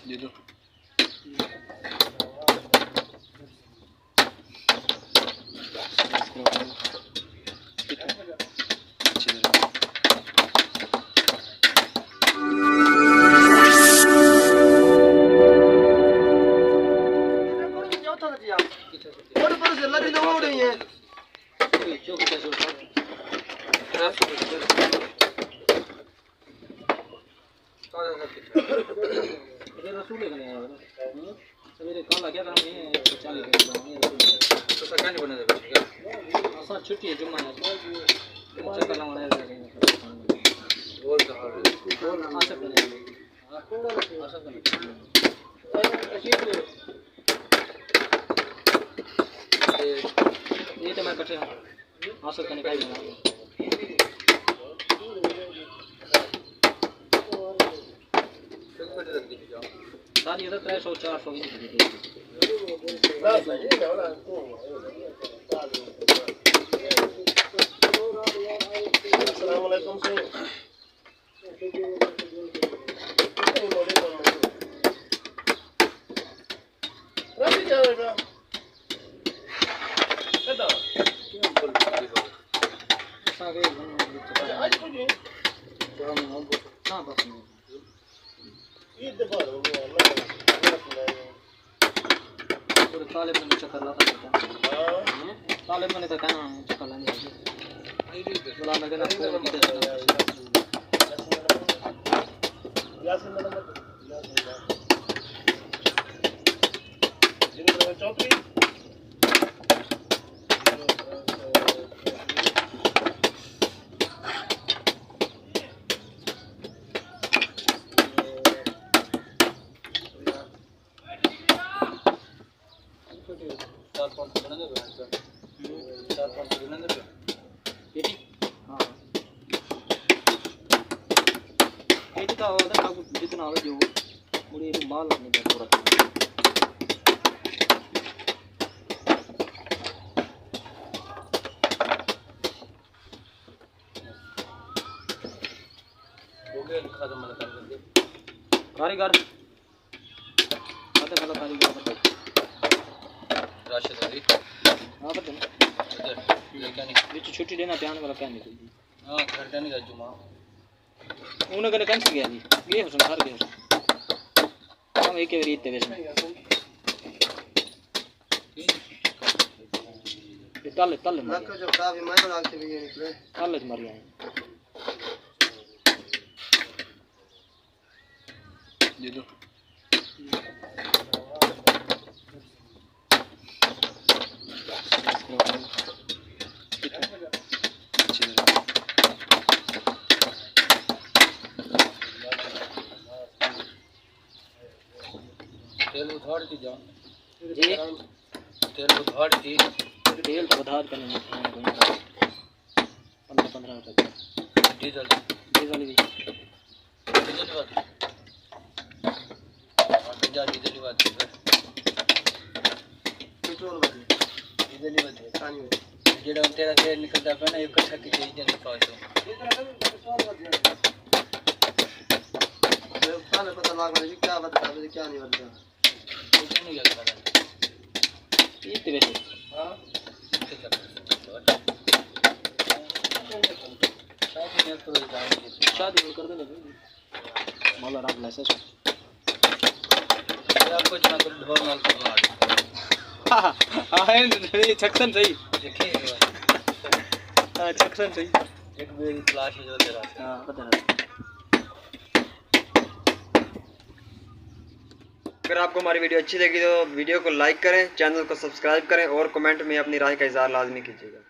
दे दो। सवेरे कल आ गया था मैं 40 तो सरकार ने बना दे असा छुट्टी है जुम्मा है चक्कर लगाने है बोल कहां है बोल आशा करने आशा करने ये तो मैं कटे आशा करने का ही बना सारी इधर 300 400 की दिखती है अस्सलाम वालेकुम सर राजी जाएगा कदा सागे आज को जी हां बस ये दफा हो गया तालिब ने चक्कर लाता था हां तालिब ने तो कहना चक्कर लाने बोला मैं कहना फोन की दे यासिन नंबर जिन चौधरी जितना आवे जो मुझे माल नहीं दे पूरा हो गया लिखा तो मतलब कर दे कारीगर आते वाला कारीगर बता राशिद अली हां बता ये क्या नहीं ये छुट्टी देना ध्यान वाला क्या नहीं हां घर जाने का जुमा उन्हें कने कैंसिल किया जी ये हो संसार के हम एक बार इतने वैसे ये ताले मार को जो काफी मार लाग के ये निकले ताले मार गया दे दो तेल उधार दी जान जी तेल उधार दी तेल तो उधार करने में 15 रुपए डीजल भी डीजल बात पंजाब डीजल बात पेट्रोल बात डीजल बात पानी जेड़ा तेरा तेल निकलता है ना इकट्ठा की चीज नहीं पाओ तो पता लाग रहा है क्या बता मुझे क्या नहीं बता नहीं लगता ये तेरे हां शादी कर दे मौला राम लाइसेंस आपको जना कर ढोल नाल करना हां हां ये सेक्शन सही देखिए हां सेक्शन सही एक मेरी क्लास है जो तेरा हां पता है। अगर आपको हमारी वीडियो अच्छी लगी तो वीडियो को लाइक करें, चैनल को सब्सक्राइब करें और कमेंट में अपनी राय का इज़हार लाजमी कीजिएगा।